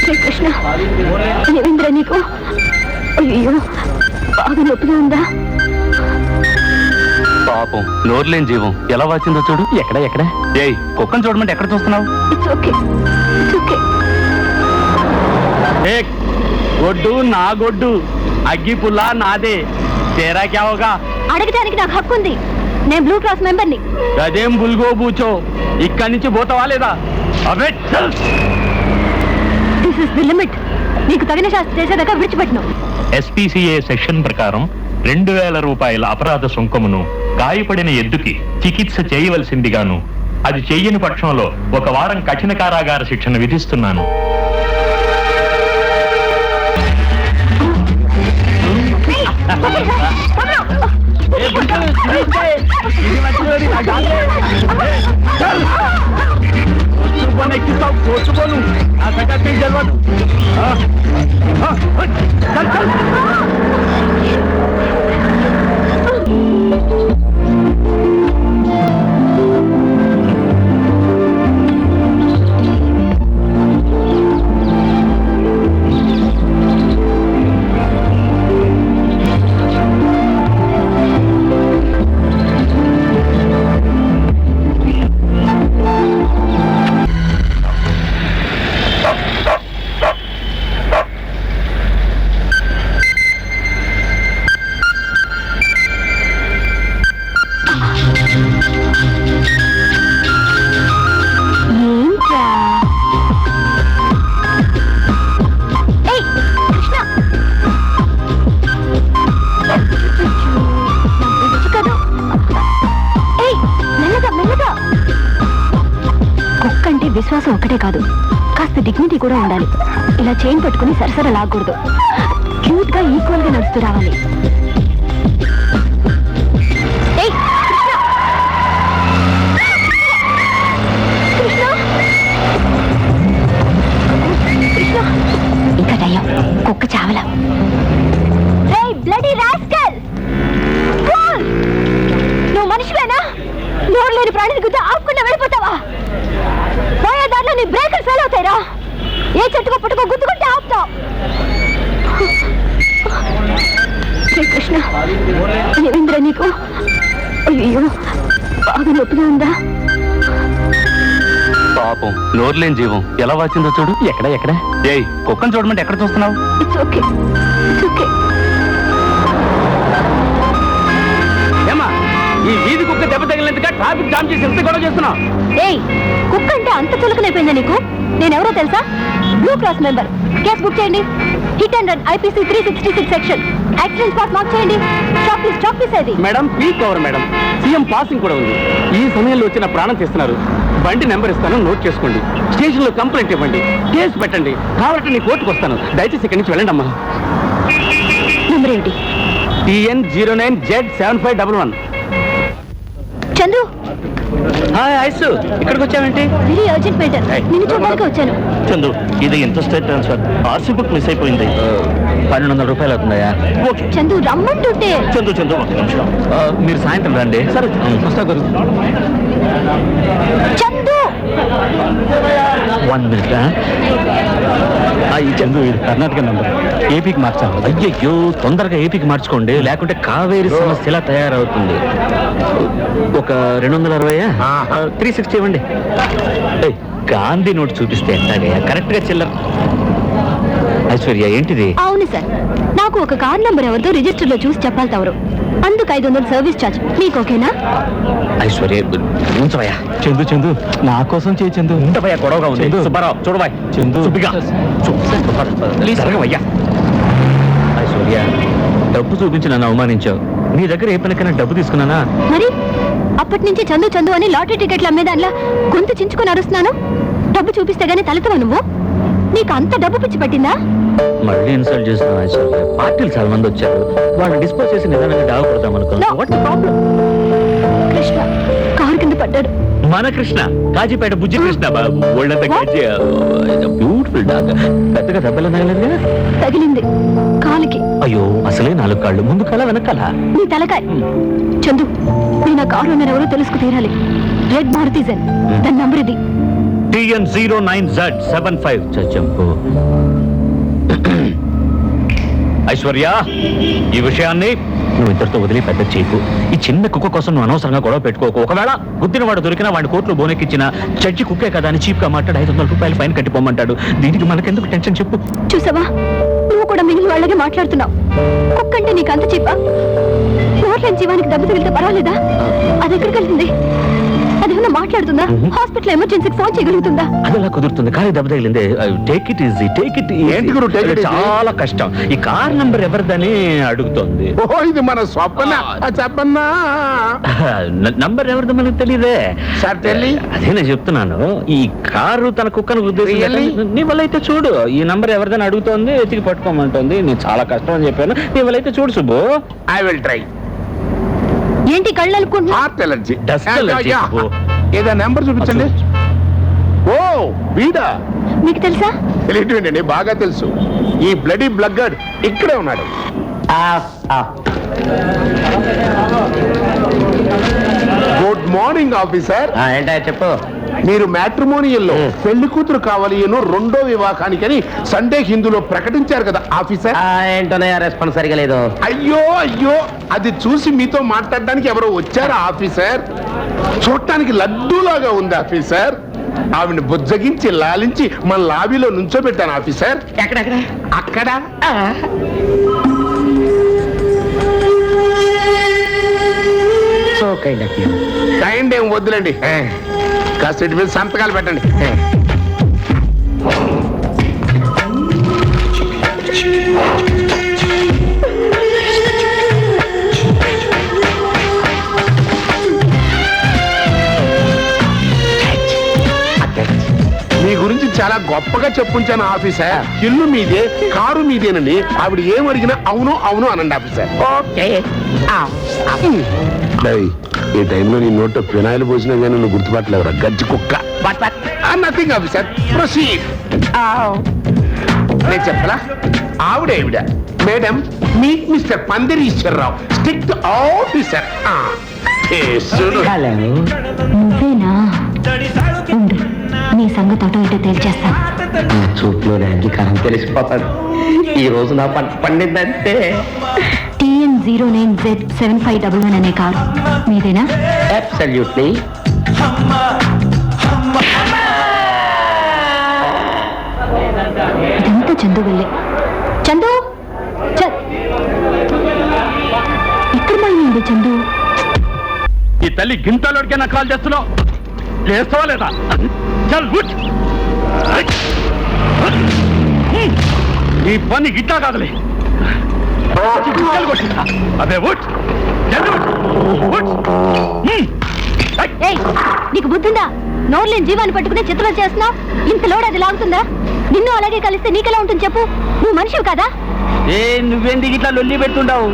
శ్రీకృష్ణ, ఏమింద్ర నీకు? అయ్యో, బాగా నొప్పిగా ఉందా? పాపం నోరులేని జీవం ఎలా వాచిందో చూడు. ఎక్కడ ఎక్కడ? ఏయ్, కుక్కను చూడమంటే ఎక్కడ చూస్తున్నావు? It's okay, it's okay. గొడ్డు నా గొడ్డు, అగ్గి పుల్ల నాదే. తేరా క్యా హోగా? అడగడానికి నాకు హక్కు ఉంది. నేను బ్లూ క్రాస్ మెంబర్ని. అదేం బుల్గో బూచో, ఇక్కడి నుంచి పోతావా లేదా? అబే చల్. This is the limit. నీకు తగిన శాస్త్ర చేసేదాకా విడిచిపెట్టను. SPCA సెక్షన్ ప్రకారం 2000 రూపాయల అపరాధ సుంకమును గాయపడిన ఎద్దుకి చికిత్స చేయవలసిందిగాను, అది చెయ్యని పక్షంలో 1 వారం కఠిన కారాగార శిక్షను విధిస్తున్నాను. విశ్వాసం ఒక్కటే కాదు, కాస్త డిగ్నిటీ కూడా ఉండాలి. ఇలా చైన్ పట్టుకుని సరసర లాగకూడదు. క్యూట్ గా ఈక్వల్ గా నడుస్తూ రావాలి. ఇంకా దయ్యం, కుక్క చావలా. నువ్వు మనిషివేనా? నోరు లేని ప్రాణిని గుద్ద ఆపుకుండా వెళ్ళిపోతావా? పోయేదారిలో నీ బ్రేకులు ఫెయిల్ అవుతాయిరా. ఏ చెట్టుకో పుట్టుకో గుద్దుకుంటే ఆపుతావు. శ్రీకృష్ణ, ఏమింద్ర నీకు? అయ్యో, బాగా నొప్పిగా ఉందా? పాపం నోరులేని జీవం ఎలా వాచిందో చూడు. ఎక్కడ ఎక్కడ? ఏయ్, కుక్కను చూడమంటే ఎక్కడ చూస్తున్నావు? It's okay, it's okay. ఏమా, ఈ వీధి కుక్క దెబ్బ తగిలినందుగా ట్రాఫిక్ జామ్ చేసి ఎంత గొడవ చేస్తున్నావు? ఏయ్, కుక్క అంటే అంత చులకనైపోయిందా నీకు? నేనెవరో తెలుసా? Blue cross member. Case book చేయండి. Hit and run IPC 366 section. Accident spot mark చేయండి. స్టాప్ ప్లీజ్ అది. Madam, peak over madam. CM passing కూడా ఉంది. ఈ సమయంలో వచ్చిన ప్రాణం తీస్తున్నారు. బండి నెంబర్ ఇస్తాను, నోట్ చేసుకోండి. స్టేషన్ లో కంప్లైంట్ ఇవ్వండి, కేసు పెట్టండి. కావాలంటే నీ కోర్టుకు వస్తాను. దయచేసి ఇక్కడి నుంచి వెళ్ళండి అమ్మా. నెంబర్ ఏంటి? TN 09Z7511. చందు, ఇక్కడికి వచ్చావేంటి? Very urgent matter. నిన్ను చూడడానికి వచ్చాను. చందు, ఇది interstate transfer. RC book miss అయిపోయింది. 1200 రూపాయలు అవుతుందయ్యా. ఓకే చందు, రమ్మంటుంటే. చందు, ఒక నిమిషం. మీరు సాయంత్రం రండి. సరే, వస్తా గురు. చందు, 1 minute. ఈ చందు, ఇది కర్ణాటక నంబర్. ఏపీకి మార్చాలి. అయ్యయ్యో, తొందరగా ఏపీకి మార్చుకోండి, లేకుంటే కావేరి సమస్య ఎలా తయారవుతుంది. ఒక 260. 360 ఇవ్వండి. గాంధీ నోట్ చూపిస్తే ఎట్లాగయ్యా? కరెక్ట్ గా చిల్లర. ఐశ్వర్య, ఏంటిది? అవును సార్, నాకు ఒక కార్ నంబర్ ఎవరితో రిజిస్టర్ లో చూసి చెప్పాలి తవరు. అందుకు 500 సర్వీస్ ఛార్జ్. మీకు ఓకేనా? ఐశ్వర్య, ఉంచవయ్యా. చందు, నా కోసం చేయి చందు. ఉంటవయ్యా, గొడవగా ఉంది. సుబ్బారావు, చూడవాయ్. చందు, జరగవయ్యా. ఐశ్వర్య, డబ్బు చూపించి నన్ను అవమానించావు. నీ దగ్గర ఏ పనికైనా డబ్బు తీసుకున్నానా? మరి అప్పటి నుంచి చందు అని లాటరీ టికెట్లు అమ్మేదానిలా గొంతు చించుకొని అరుస్తున్నాను. డబ్బు చూపిస్తే గానీ తలెత్తవా నువ్వు? నీకు అంత డబ్బు పిచ్చి పట్టిందా? మళ్ళీ ఇన్సల్ట్ చేస్తున్నావు ఐశ్వర్య. పార్టీలు చాలా మంది వచ్చారు, వాళ్ళు డిస్పోజ్ చేసి నిదానంగా డావ కొడదాం అనుకున్నాను. కృష్ణ కారు కింద పడ్డాడు. మన కృష్ణ, కాజీపేట బుజ్జి కృష్ణ బాబు. ఒళ్ళంతా బ్యూటిఫుల్ డాగ్. పెద్దగా దెబ్బలు తగలేదుగా? తగిలింది కాలికి. అయ్యో, అసలే 4 కాళ్ళు, ముందు కాల వెనకాల. నీ తలకాయ. చందు, నేను ఆ కారు ఉన్న ఎవరో తెలుసుకు తీరాలి. రెడ్ మారుతి జెన్. దాని నంబర్ ఇది. TN09Z75 చచ్చంపు. ఐశ్వర్య, ఈ విషయాన్ని నువ్వు ఇద్దరితో వదిలి పెద్ద చేయకు. ఈ చిన్న కుక్క కోసం నువ్వు అనవసరంగా గొడవ పెట్టుకోకు. ఒకవేళ గుద్దిన వాడు దొరికినా వాడి కోర్టులో బోనెక్కిచ్చిన జడ్జి కుక్కే కదా అని చీప్ గా మాట్లాడి 500 రూపాయలు ఫైన్ కట్టిపోమంటాడు. దీనికి మనకెందుకు టెన్షన్ చెప్పు. చూసావా, నువ్వు కూడా మిగిలిన వాళ్ళగే మాట్లాడుతున్నావు. కుక్కంటే నీకు అంత చెప్పా? కోర్టులో జీవానికి దెబ్బ తగిలితే పర్వాలేదా? అది ఎక్కడికి వెళ్తుంది? అదేమన్నా మాట్లాడుతుందా? హాస్పిటల్ ఎమర్జెన్సీకి ఫోన్ చేయగలుగుతుందా? అది ఎలా కుదురుతుంది? కానీ దెబ్బ తగిలింది. Take it easy, take it ఏంటి గురు, take it easy? చాలా కష్టం. ఈ కార్ నంబర్ ఎవరిదని అడుగుతోంది. ఓహో, ఇది మన స్వప్న. చెప్పన్నా నంబర్ ఎవరిదో మనకు తెలియదే. సార్ తెలి అదే నేను చెప్తున్నాను. ఈ కారు తన కుక్కను ఉద్దేశించి Really? నీ వల్ల అయితే చూడు. ఈ నంబర్ ఎవరిదని అడుగుతోంది, ఎతికి పట్టుకోమంటోంది. నేను చాలా కష్టం అని చెప్పాను. నీ వల్ల అయితే చూడు సుబ్బు. I will try. ఏంటి కళ్ళు అనుకుంటున్నా? Heart allergy, Dust allergy. ఏదో నెంబర్ చూపించండి. ఓ వీడా? మీకు తెలుసా? తెలియటండి, బాగా తెలుసు. ఈ బ్లడీ బ్లగ్గడ్ ఇక్కడే ఉన్నాడు. Good morning officer. ఏంటా చెప్పు. మీరు మ్యాట్రిమోనియల్లో పెళ్లి కూతురు కావాలి రెండో వివాహానికని సండే హిందూలో ప్రకటించారు కదా ఆఫీసర్. ఏంటోనయ్యా రెస్పాన్స్ సరిగా లేదు. అయ్యో అయ్యో, అది చూసి మీతో మాట్లాడడానికి ఎవరో వచ్చారా ఆఫీసర్? చూడటానికి లడ్డూలాగా ఉంది ఆఫీసర్. ఆవిడ బుజ్జగించి లాలించి మన లాబీలో నుంచోబెట్టాను ఆఫీసర్. ఎక్కడెక్కడ? అక్కడ so kind of you. Kind ఏం వద్దులేండి, కాస్త ఇటు మీద సంతకాలు పెట్టండి. మీ గురించి చాలా గొప్పగా చెప్పుంచాను ఆఫీసర్. ఇల్లు మీదే, కారు మీదేనండి. ఆవిడ ఏమడిగినా అవును అవును అనండి ఆఫీసర్. ఈ టైంలో నీ నోట్లో ఫినాయిల్ పోసినా కానీ నువ్వు గుర్తుపట్టలేవురా గజ్జి కుక్క. Nothing officer, proceed. నేను చెప్పలా? ఆవిడ మేడం, మీట్ మిస్టర్ పందిరి ఈశ్వరరావు, స్ట్రిక్ట్ ఆఫీసర్. నువ్వేనా? ఉండు, నీ సంగతి అటో ఇటో తేల్చేస్తాను. చూపులోనే అంగీకారం తెలిసిపోతాడు. ఈ రోజు నా పంట పండిందంటే TN09Z7511 అనే కారు మీదేనా? అబ్సల్యూట్లీ. ఇదంతా చందు వల్లే. చందు, ఎక్కడ పోయింది చందు? ఈ తల్లి గింతలోడికైనా కాల్ చేస్తున్నావు, లేస్తావా లేదా? చల్ ఉట్. ఈ పని గిట్టా కాదులే. అదే ఉట్. ఏయ్, నీకు బుద్ధిందా? నోర్లేని జీవాన్ని పట్టుకుని చిత్రం చేస్తున్నావు. ఇంత లోడ్ అది లాగుతుందా? నిన్ను అలాగే కలిస్తే నీకెలా ఉంటుంది చెప్పు? నువ్వు మనిషివి కదా? నువ్వెందుకు ఇట్లా లొల్లి పెడుతుంటావు?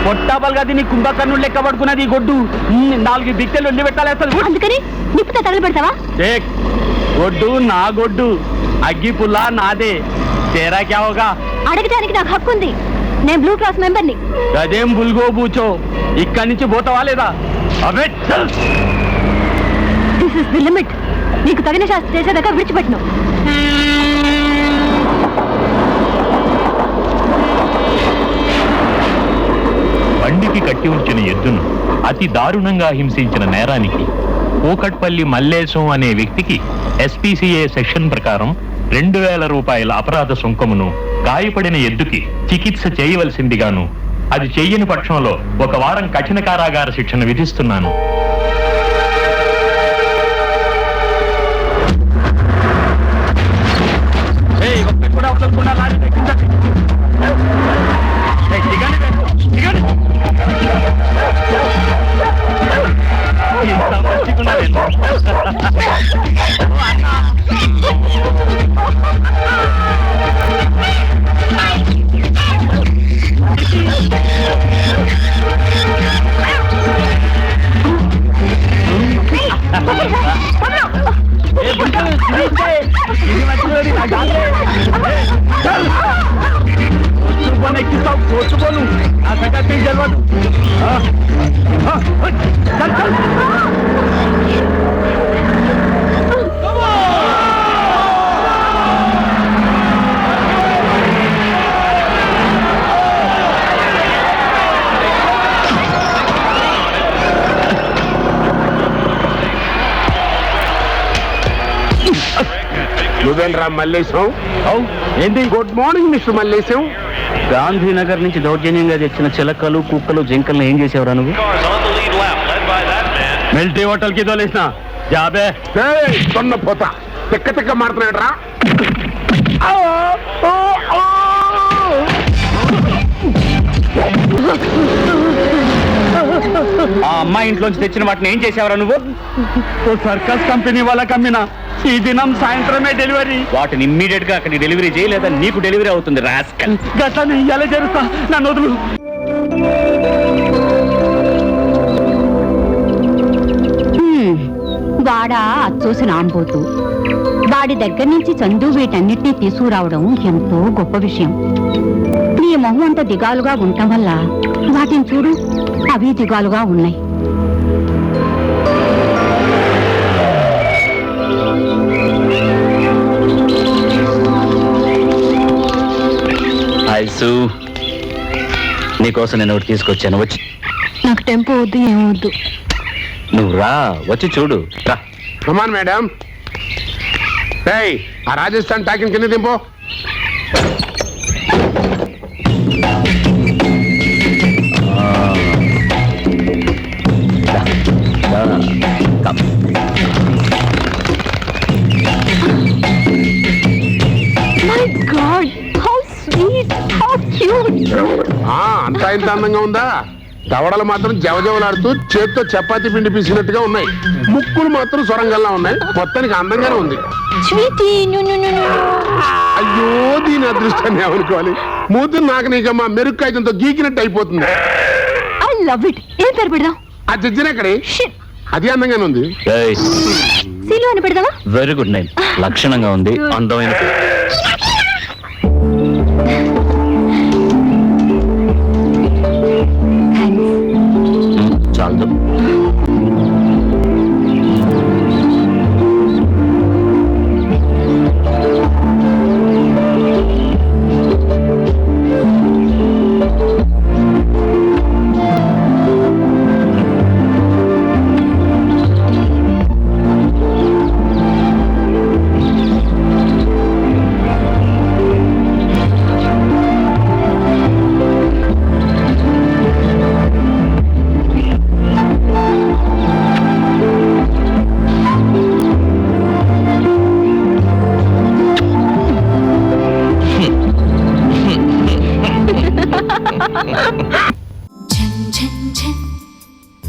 పొట్టాపలుగా నీ కుంభకర్ణులు లెక్క పడుకున్నది ఈ గొడ్డు. 4 బిక్కెలు లొల్లి పెట్టాలి అసలు. అందుకని నిప్పుతో తగలబెడతావా? గొడ్డు నా గొడ్డు, అగ్గి పుల్ల నాదే. తేరా క్యావగా? అడగటానికి నాకు హక్కు ఉంది. నేను బ్లూ క్రాస్ మెంబర్ని. అదేం బుల్గో బూచో, ఇక్కడి నుంచి పోతావా లేదా? అవే దిస్ ఇస్ ది లిమిట్. నీకు తగిన శాస్త్ర చేసేదాకా విడిచిపెట్టను. బండికి కట్టి ఉంచిన ఎద్దును అతి దారుణంగా హింసించిన నేరానికి కూకట్పల్లి మల్లేశం అనే వ్యక్తికి SPCA సెక్షన్ ప్రకారం 2000 రూపాయల అపరాధ సుంకమును, గాయపడిన ఎద్దుకి చికిత్స చేయవలసిందిగాను, అది చెయ్యని పక్షంలో 1 వారం కఠిన కారాగార శిక్షణ విధిస్తున్నాను. ఏ నువ్వేంరా మల్లేశం? ఏంటి? Good morning mister Mallesham. Gandhinagar నుంచి దౌర్జన్యంగా తెచ్చిన చిలకలు కుక్కలు జింకలను ఏం చేసేవరా నువ్వు? మిలిటరీ హోటల్ కి తోలేసిన జాబే. పోతా తిక్క తిక్క మారుతున్నాడు రా. ఆ అమ్మాయి ఇంట్లోంచి తెచ్చిన వాటిని ఏం చేసేవరా నువ్వు? సర్కస్ కంపెనీ వాళ్ళకి అమ్మినా ఈ దినం సాయంత్రమే డెలివరీ. వాటిని ఇమ్మీడియట్ గా అక్కడికి డెలివరీ చేయి, లేదా నీకు డెలివరీ అవుతుంది. రాస్కల్ గట్లని ఎలా జరుగుతా? నన్ను వదులు. వాడా అచ్చోసిన ఆంబోతు. వాడి దగ్గర నుంచి చందు వీటన్నిటినీ తీసుకురావడం ఎంతో గొప్ప విషయం. నీ మొహం అంత దిగాలుగా ఉండటం వల్ల వాటిని చూడు, అవి దిగాలుగా ఉన్నాయి. ఐసు, నీకోసం నేను ఒకటి తీసుకొచ్చాను. వచ్చి నాకు టెంపో వద్దు, ఏమొద్దు. నువ్వు రా, వచ్చి చూడు రా. Come on madam. ఆ రాజస్థాన్ టాకిన్ కింద దింపో. My God, how sweet, how cute. అంత ఇంత అందంగా ఉందా? దవడలు మాత్రం జవజవలాడుతూ చేత్తో చపాతీ పిండి పీసినట్టుగా ఉన్నాయి. ముక్కులు మాత్రం సొరంగల్లా ఉన్నాయి. మొత్తానికి అందంగానే ఉంది. Sweetie, no. అయ్యో, దీని అదృష్టాన్ని ఏమనుకోవాలి. మూతులు నాకు నీకమ్మా మెరుగు కాగితంతో గీకినట్టు అయిపోతుంది. I love it. ఏం పేరు పెడదాం? ఆ జడ్జిని ఎక్కడే? Shit. అది అందంగానే ఉంది. సీలు అని పెడదామా? Very good name. లక్షణంగా ఉంది, అందమైన పేరు. చాలు.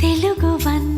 తెలుగు వన్